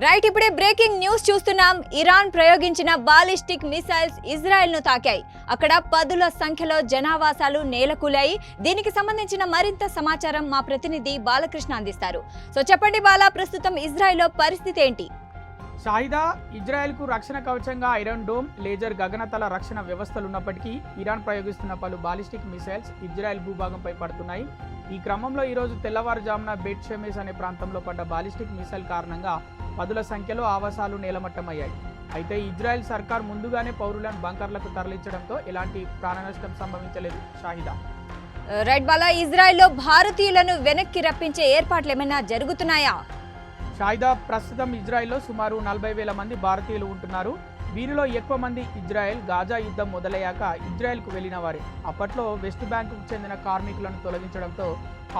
Right, ఇప్పుడే breaking news చూస్తున్నాం. Iran ప్రయోగించిన బాలిస్టిక్ మిసైల్స్ ఇజ్రాయెల్ ను తాకాయి. అక్కడ పదుల సంఖ్యలో జనావాసాలు నేలకూలాయి. దీనికి సంబంధించిన మరింత సమాచారం మా ప్రతినిధి బాలకృష్ణ అందిస్తారు. సో చెప్పండి బాలా, ప్రస్తుతం ఇజ్రాయెల్లో పరిస్థితి ఏంటి? షాహిదా, ఇజ్రాయెల్కు రక్షణ కవచంగా ఐరన్ డోమ్, లేజర్ గగనతల రక్షణ వ్యవస్థలు ఉన్నప్పటికీ ఇరాన్ ప్రయోగిస్తున్న పలు బాలిస్టిక్ మిసైల్స్ ఇజ్రాయెల్ భూభాగంపై పడుతున్నాయి. ఈ క్రమంలో ఈరోజు తెల్లవారుజామున బెట్ షెమెస్ అనే ప్రాంతంలో పడ్డ బాలిస్టిక్ మిసైల్ కారణంగా పదుల సంఖ్యలో ఆవాసాలు నేలమట్టమయ్యాయి. అయితే ఇజ్రాయెల్ సర్కార్ ముందుగానే పౌరులను బంకర్లకు తరలించడంతో ఎలాంటి ప్రాణనష్టం సంభవించలేదు. షాహిదా, రైట్ బాలా, ఇజ్రాయెల్లో భారతీయులను వెనక్కి రప్పించే ఏర్పాట్లు ఏమైనా జరుగుతున్నాయా? షాహిదా, ప్రస్తుతం ఇజ్రాయెల్లో సుమారు 40,000 మంది భారతీయులు ఉంటున్నారు. వీరిలో ఎక్కువ మంది ఇజ్రాయెల్ గాజా యుద్ధం మొదలయ్యాక ఇజ్రాయెల్కు వెళ్లిన వారే. అప్పట్లో వెస్ట్ బ్యాంకుకు చెందిన కార్మికులను తొలగించడంతో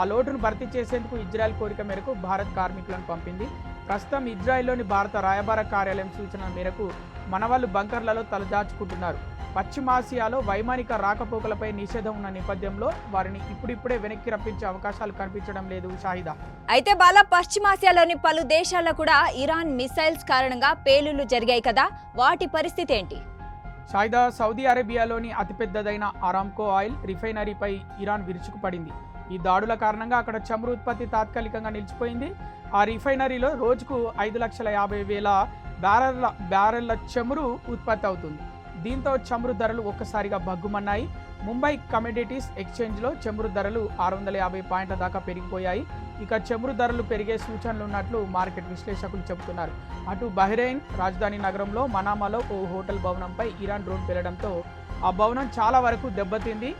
ఆ లోటును భర్తీ చేసేందుకు ఇజ్రాయెల్ కోరిక మేరకు భారత్ కార్మికులను పంపింది. ప్రస్తుతం ఇజ్రాయెల్లోని భారత రాయబార కార్యాలయం సూచన మేరకు మనవాళ్లు బంకర్లలో తలదాచుకుంటున్నారు. పశ్చిమాసియాలో వైమానిక రాకపోకలపై నిషేధం ఉన్న నేపథ్యంలో వారిని ఇప్పుడిప్పుడే వెనక్కి రప్పించే అవకాశాలు కనిపించడం లేదు. షాహిదా, అయితే బాలా, పశ్చిమాసియాలోని పలు దేశాల్లో కూడా ఇరాన్ మిసైల్స్ కారణంగా పేలుళ్లు జరిగాయి కదా, వాటి పరిస్థితి ఏంటి? షాహిదా, సౌదీ అరేబియాలోని అతిపెద్దదైన అరామ్కో ఆయిల్ రిఫైనరీపై ఇరాన్ విరుచుకుపడింది. ఈ దాడుల కారణంగా అక్కడ చమురు ఉత్పత్తి తాత్కాలికంగా నిలిచిపోయింది. ఆ రిఫైనరీలో రోజుకు 5,50,000 బ్యారెళ్ల చమురు ఉత్పత్తి అవుతుంది. దీంతో చమురు ధరలు ఒక్కసారిగా భగ్గుమన్నాయి. ముంబై కమోడిటీస్ ఎక్స్చేంజ్లో చమురు ధరలు 650 పాయింట్ల దాకా పెరిగిపోయాయి. ఇక చమురు ధరలు పెరిగే సూచనలు ఉన్నట్లు మార్కెట్ విశ్లేషకులు చెబుతున్నారు. అటు బహ్రెయిన్ రాజధాని నగరంలో మనామాలో ఓ హోటల్ భవనంపై ఇరాన్ డ్రోన్ పేలడంతో ఆ భవనం చాలా వరకు దెబ్బతింది.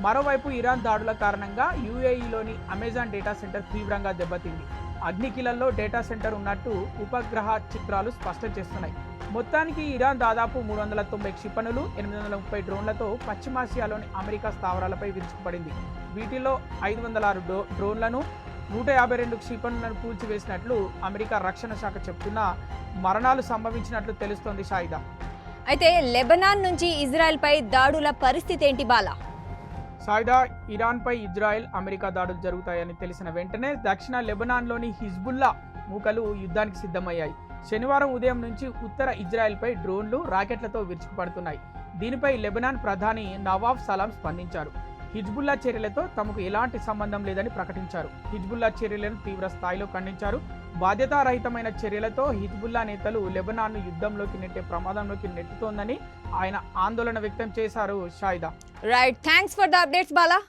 మరోవైపు ఇరాన్ దాడుల కారణంగా యూఏఈలోని అమెజాన్ డేటా సెంటర్ తీవ్రంగా దెబ్బతింది. అగ్నికిలల్లో డేటా సెంటర్ ఉన్నట్టు ఉపగ్రహ చిత్రాలు స్పష్టం చేస్తున్నాయి. మొత్తానికి ఇరాన్ దాదాపు 390 క్షిపణులు, 830 డ్రోన్లతో పశ్చిమాసియాలోని అమెరికా స్థావరాలపై విరుచుకుపడింది. వీటిలో 506 డ్రోన్లను, 152 క్షిపణులను కూల్చివేసినట్లు అమెరికా రక్షణ శాఖ చెబుతున్నా మరణాలు సంభవించినట్లు తెలుస్తోంది. షాహిదా, అయితే లెబనాన్ నుంచి ఇజ్రాయెల్పై దాడుల పరిస్థితి ఏంటి బాలా? షాహిదా, ఇరాన్పై ఇజ్రాయెల్, అమెరికా దాడులు జరుగుతాయని తెలిసిన వెంటనే దక్షిణ లెబనాన్లోని హిజ్బుల్లా మూకలు యుద్ధానికి సిద్ధమయ్యాయి. శనివారం ఉదయం నుంచి ఉత్తర ఇజ్రాయెల్పై డ్రోన్లు, రాకెట్లతో విరుచుకుపడుతున్నాయి. దీనిపై లెబనాన్ ప్రధాని నవాఫ్ సలాం స్పందించారు. హిజ్బుల్లా చర్యలతో తమకు ఎలాంటి సంబంధం లేదని ప్రకటించారు. హిజ్బుల్లా చర్యలను తీవ్ర స్థాయిలో ఖండించారు. బాధ్యతారహితమైన చర్యలతో హిజ్బుల్లా నేతలు లెబనాన్ను యుద్ధంలోకి నెట్టే ప్రమాదంలోకి నెట్టుతోందని ఆయన ఆందోళన వ్యక్తం చేశారు. Shahida, right, thanks for the updates Bala.